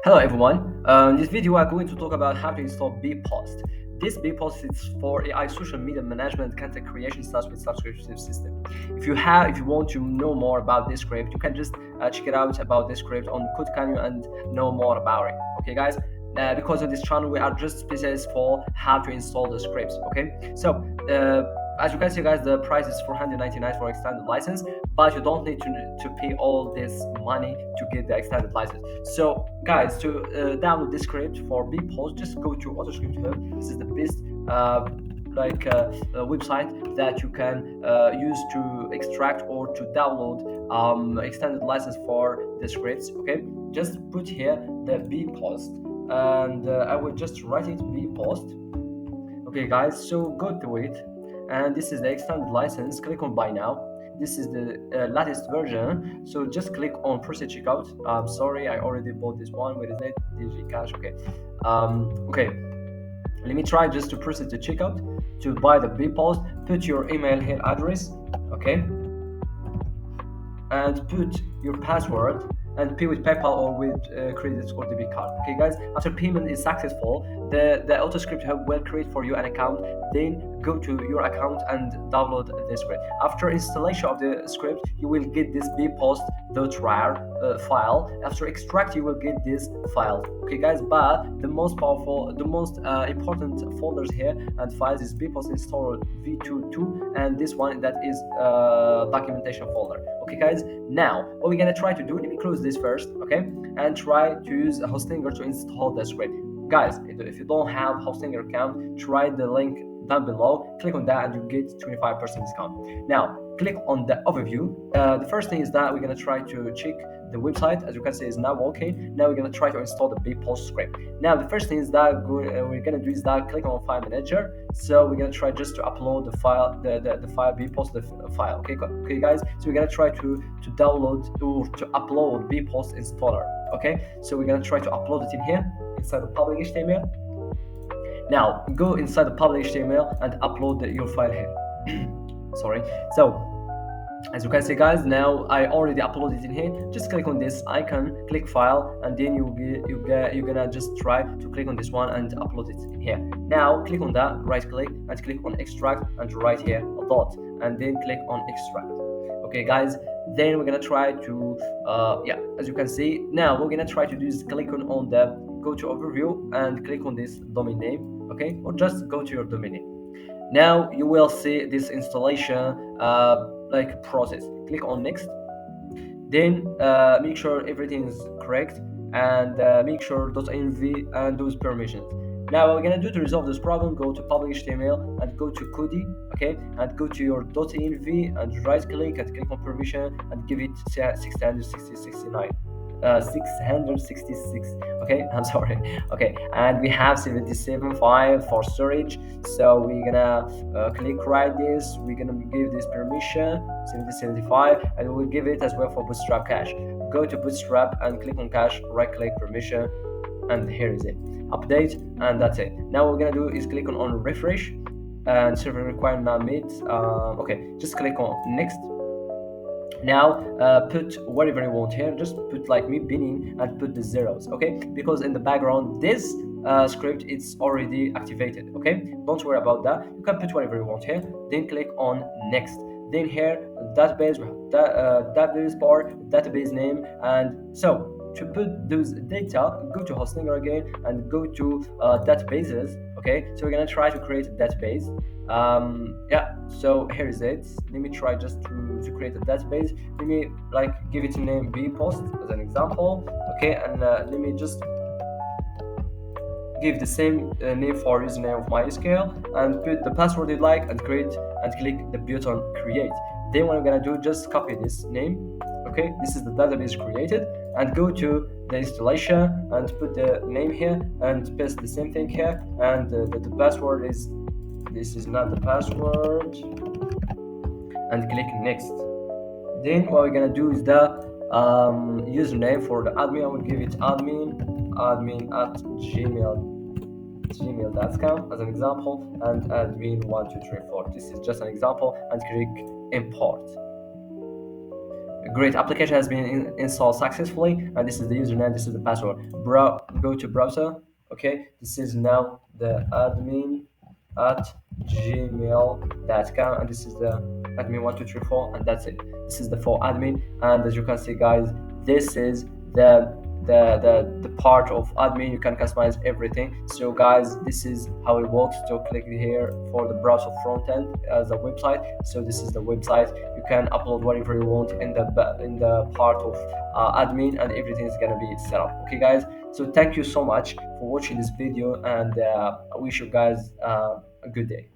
Hello everyone. In this video, I'm going to talk about how to install BeePost. This BeePost is for AI social media management, content creation SaaS with subscription system. If you want to know more about this script, you can just check it out about this script on Code Canyon and know more about it. Okay, guys. Because on this channel, we are just specialists for how to install the scripts. Okay, so as you can see, guys, the price is 499 for extended license, but you don't need to pay all this money to get the extended license. So guys, to download this script for BeePost, just go to AutoScript Hub. This is the best website that you can use to extract or to download extended license for the scripts. Okay, just put here the BeePost, and I will just write it BeePost. Okay, guys, so go to it, and this is the extended license. Click on buy now. This is the latest version, so just click on proceed checkout. Sorry, I already bought this one. Where is it? Cash. Okay. Okay, let me try just to proceed to checkout to buy the BeePost. Put your email here address. Okay, and put your password and pay with PayPal or with credit or debit card. Okay, guys. After payment is successful, the AutoScript Hub will create for you an account. Then go to your account and download the script. After installation of the script, you will get this bpost.rar file. After extract, you will get this file. Okay, guys. But the most powerful, the most important folders here and files is bpost installer v22 and this one that is documentation folder. Okay, guys. Now what we're gonna try to do, let me close this first, okay, and try to use a Hostinger to install the script. Guys, if you don't have Hostinger account, try the link down below, click on that and you get 25% discount. Now click on the overview. The first thing is that we're gonna try to check the website. As you can see, is now working. Now we're gonna try to install the BeePost script. Now the first thing is that we're gonna do is that click on file manager. So we're gonna try just to upload the file, the file BeePost, the file. Okay, guys. So we're gonna try to download or to upload BeePost installer. Okay, so we're gonna try to upload it in here inside the public HTML. Now go inside the public HTML and upload your file here. Sorry. So as you can see, guys, now I already uploaded it in here. Just click on this icon, click file, and then you're gonna just try to click on this one and upload it in here. Now click on that, right click and click on extract and write here a dot and then click on extract. Okay, guys, then we're gonna try to as you can see, now we're gonna try to do is click on the go to overview and click on this domain name. Okay, or just go to your domain name. Now you will see this installation process. Click on next, then make sure everything is correct and make sure .env and those permissions. Now what we're gonna do to resolve this problem, go to public HTML and go to Kodi, okay, and go to your .env and right click and click on permission and give it 666. Okay, I'm sorry. Okay, and we have 77.5 for storage, so we're gonna click right this, we're gonna give this permission 75 and we'll give it as well for bootstrap cache. Go to bootstrap and click on cache, right click permission, and here is it, update, and that's it. Now what we're gonna do is click on refresh and server requirement not met. Okay, just click on next. Now put whatever you want here, just put like me pinning and put the zeros, okay, because in the background this script it's already activated. Okay, don't worry about that, you can put whatever you want here, then click on next. Then here database, database bar, database name, and so to put those data, go to Hostinger again and go to databases. Okay, so we're gonna try to create a database. So here is it. Let me try just to create a database. Let me give it a name BeePost as an example. Okay, and let me just give the same name for username of MySQL and put the password you like and create and click the button create. Then what I'm gonna do, just copy this name. Okay, this is the database created, and go to the installation and put the name here and paste the same thing here, and the password is, this is not the password, and click next. Then what we're gonna do is the username for the admin. I will give it admin at gmail.com as an example, and admin1234. This is just an example, and click import. Great, application has been installed successfully, and this is the username, this is the password. Go to browser. Okay, this is now the admin at gmail.com, and this is the admin 1234, and that's it. This is the for admin, and as you can see, guys, this is the part of admin. You can customize everything. So guys, this is how it works. So click here for the browser front end as a website. So this is the website. You can upload whatever you want in the part of admin, and everything is gonna be set up. Okay guys, so thank you so much for watching this video, and I wish you guys a good day.